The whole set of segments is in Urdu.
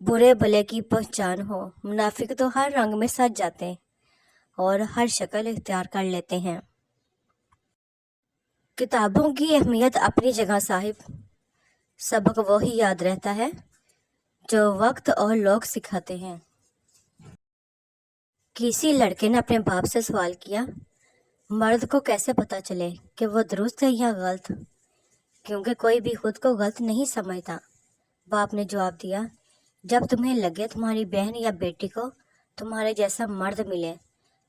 برے بلے کی پہچان ہو۔ منافق تو ہر رنگ میں سج جاتے اور ہر شکل اختیار کر لیتے ہیں۔ کتابوں کی اہمیت اپنی جگہ صاحب، سبق وہی یاد رہتا ہے جو وقت اور لوگ سکھاتے ہیں۔ کسی لڑکے نے اپنے باپ سے سوال کیا، مرد کو کیسے پتا چلے کہ وہ درست ہے یا غلط، کیونکہ کوئی بھی خود کو غلط نہیں سمجھتا۔ باپ نے جواب دیا، جب تمہیں لگے تمہاری بہن یا بیٹی کو تمہارے جیسا مرد ملے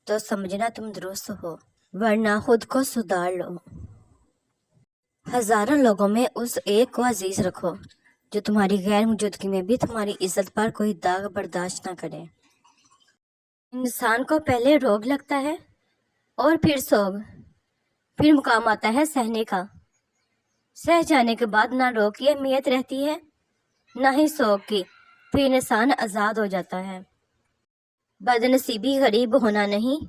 تو سمجھنا تم درست ہو، ورنہ خود کو سدھار لو۔ ہزاروں لوگوں میں اس ایک کو عزیز رکھو جو تمہاری غیر موجودگی میں بھی تمہاری عزت پر کوئی داغ برداشت نہ کرے۔ انسان کو پہلے روگ لگتا ہے اور پھر سوگ، پھر مقام آتا ہے سہنے کا۔ سہ جانے کے بعد نہ روگ کی اہمیت رہتی ہے نہ ہی سوگ کی، پھر انسان آزاد ہو جاتا ہے۔ بد نصیبی غریب ہونا نہیں،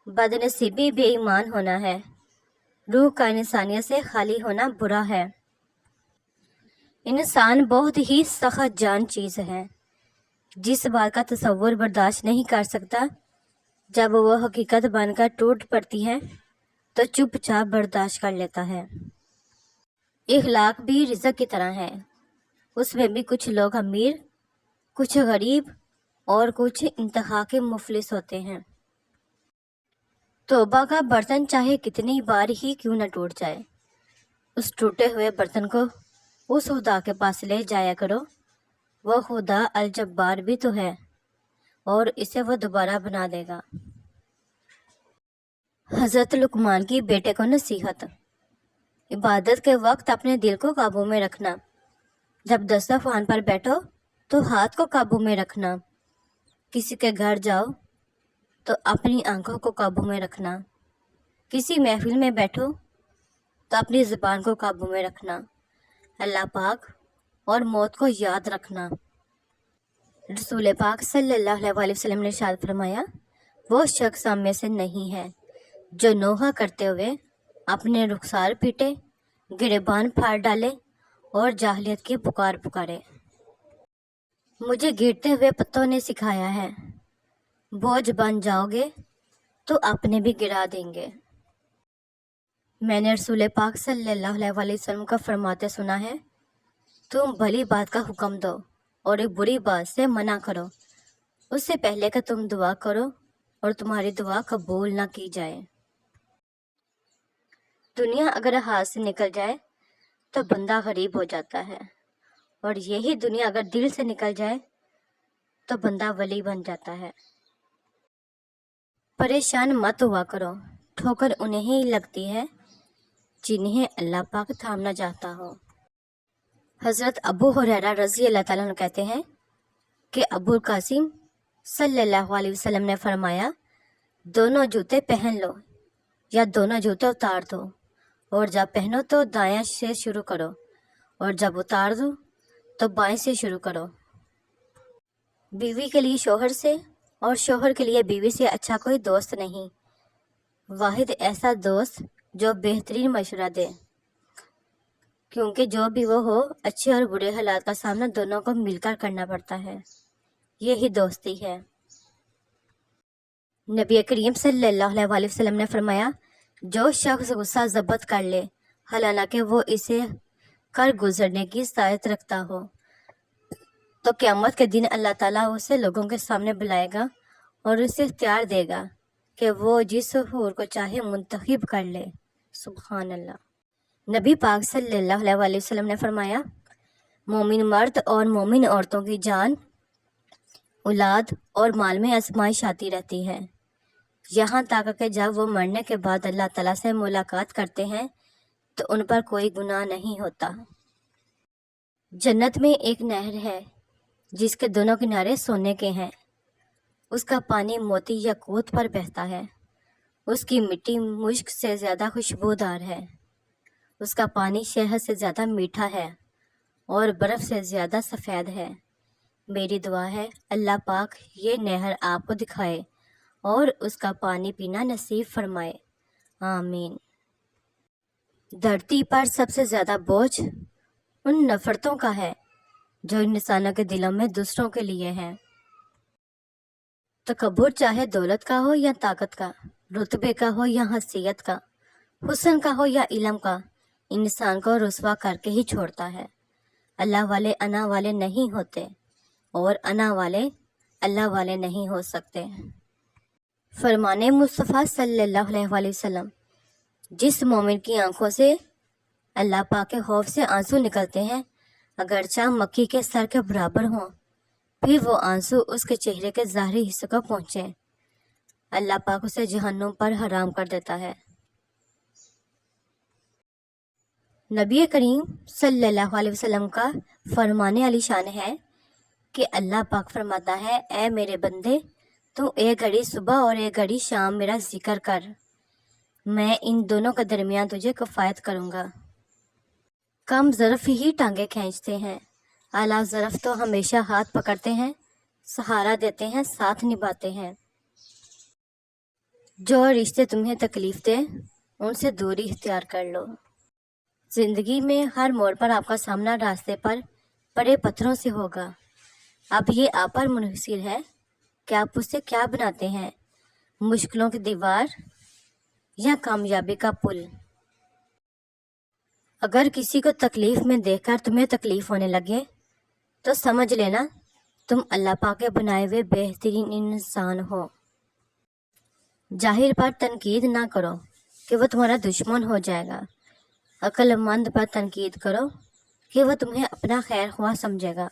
بد نصیبی بے ایمان ہونا ہے۔ روح کا انسانیت سے خالی ہونا برا ہے۔ انسان بہت ہی سخت جان چیز ہے، جس بات کا تصور برداشت نہیں کر سکتا، جب وہ حقیقت بن کر ٹوٹ پڑتی ہے تو چپ چاپ برداشت کر لیتا ہے۔ اخلاق بھی رزق کی طرح ہے، اس میں بھی کچھ لوگ امیر، کچھ غریب اور کچھ انتہا کے مفلس ہوتے ہیں۔ توبہ کا برتن چاہے کتنی بار ہی کیوں نہ ٹوٹ جائے، اس ٹوٹے ہوئے برتن کو اس خدا کے پاس لے جایا کرو، وہ خدا الجبار بھی تو ہے اور اسے وہ دوبارہ بنا دے گا۔ حضرت لقمان کی بیٹے کو نصیحت، عبادت کے وقت اپنے دل کو قابو میں رکھنا، جب دسترخوان پر بیٹھو تو ہاتھ کو قابو میں رکھنا، کسی کے گھر جاؤ تو اپنی آنکھوں کو قابو میں رکھنا، کسی محفل میں بیٹھو تو اپنی زبان کو قابو میں رکھنا، اللہ پاک اور موت کو یاد رکھنا۔ رسول پاک صلی اللہ علیہ وسلم نے ارشاد فرمایا، وہ شخص ہم میں سے نہیں ہے جو نوحہ کرتے ہوئے اپنے رخسار پیٹے، گریبان پھاڑ ڈالے اور جاہلیت کی پکار پکارے۔ مجھے گرتے ہوئے پتوں نے سکھایا ہے، بوجھ بن جاؤ گے تو اپنے بھی گرا دیں گے۔ میں نے رسول پاک صلی اللہ علیہ وسلم کا فرماتے سنا ہے، تم بھلی بات کا حکم دو اور ایک بری بات سے منع کرو، اس سے پہلے کہ تم دعا کرو اور تمہاری دعا قبول نہ کی جائے۔ دنیا اگر ہاتھ سے نکل جائے تو بندہ غریب ہو جاتا ہے، اور یہی دنیا اگر دل سے نکل جائے تو بندہ ولی بن جاتا ہے۔ پریشان مت ہوا کرو، ٹھوکر انہیں ہی لگتی ہے جنہیں اللہ پاک تھامنا چاہتا ہو۔ حضرت ابو ہریرہ رضی اللہ تعالیٰ عنہ کہتے ہیں کہ ابو القاسم صلی اللہ علیہ وسلم نے فرمایا، دونوں جوتے پہن لو یا دونوں جوتے اتار دو، اور جب پہنو تو دائیں سے شروع کرو اور جب اتار دو تو بائیں سے شروع کرو۔ بیوی کے لیے شوہر سے اور شوہر کے لیے بیوی سے اچھا کوئی دوست نہیں، واحد ایسا دوست جو بہترین مشورہ دے، کیونکہ جو بھی وہ ہو، اچھے اور برے حالات کا سامنا دونوں کو مل کر کرنا پڑتا ہے، یہی دوستی ہے۔ نبی کریم صلی اللہ علیہ وسلم نے فرمایا، جو شخص غصہ ضبط کر لے حالانکہ وہ اسے کر گزرنے کی استطاعت رکھتا ہو، تو قیامت کے دن اللہ تعالیٰ اسے لوگوں کے سامنے بلائے گا اور اسے اختیار دے گا کہ وہ جس حور کو چاہے منتخب کر لے۔ سبحان اللہ۔ نبی پاک صلی اللہ علیہ وسلم نے فرمایا، مومن مرد اور مومن عورتوں کی جان، اولاد اور مال میں آزمائش آتی رہتی ہے، یہاں تک کہ جب وہ مرنے کے بعد اللہ تعالیٰ سے ملاقات کرتے ہیں تو ان پر کوئی گناہ نہیں ہوتا۔ جنت میں ایک نہر ہے جس کے دونوں کنارے سونے کے ہیں، اس کا پانی موتی یاقوت پر بہتا ہے، اس کی مٹی مشک سے زیادہ خوشبودار ہے، اس کا پانی شہد سے زیادہ میٹھا ہے اور برف سے زیادہ سفید ہے۔ میری دعا ہے اللہ پاک یہ نہر آپ کو دکھائے اور اس کا پانی پینا نصیب فرمائے، آمین۔ دھرتی پر سب سے زیادہ بوجھ ان نفرتوں کا ہے جو انسانوں کے دلوں میں دوسروں کے لیے ہے۔ تکبر چاہے دولت کا ہو یا طاقت کا، رتبے کا ہو یا حیثیت کا، حسن کا ہو یا علم کا، انسان کو رسوا کر کے ہی چھوڑتا ہے۔ اللہ والے انا والے نہیں ہوتے اور انا والے اللہ والے نہیں ہو سکتے۔ فرمان مصطفیٰ صلی اللہ علیہ وآلہ وسلم، جس مومن کی آنکھوں سے اللہ پاک کے خوف سے آنسو نکلتے ہیں، اگرچہ مکی کے سر کے برابر ہوں، پھر وہ آنسو اس کے چہرے کے ظاہری حصے کو پہنچے، اللہ پاک اسے جہنم پر حرام کر دیتا ہے۔ نبی کریم صلی اللہ علیہ وسلم کا فرمان علی شان ہے کہ اللہ پاک فرماتا ہے، اے میرے بندے، تو ایک گھڑی صبح اور ایک گھڑی شام میرا ذکر کر، میں ان دونوں کے درمیان تجھے کفایت کروں گا۔ کم ظرف ہی ٹانگیں کھینچتے ہیں، اعلیٰ ظرف تو ہمیشہ ہاتھ پکڑتے ہیں، سہارا دیتے ہیں، ساتھ نبھاتے ہیں۔ جو رشتے تمہیں تکلیف دے ان سے دوری اختیار کر لو۔ زندگی میں ہر موڑ پر آپ کا سامنا راستے پر پڑے پتھروں سے ہوگا، اب یہ آپ پر منحصر ہے کہ آپ اس سے کیا بناتے ہیں، مشکلوں کی دیوار یا کامیابی کا پل۔ اگر کسی کو تکلیف میں دیکھ کر تمہیں تکلیف ہونے لگے تو سمجھ لینا تم اللہ پاک کے بنائے ہوئے بہترین انسان ہو۔ جاہل پر تنقید نہ کرو کہ وہ تمہارا دشمن ہو جائے گا، عقل مند پر تنقید کرو کہ وہ تمہیں اپنا خیر خواہ سمجھے گا۔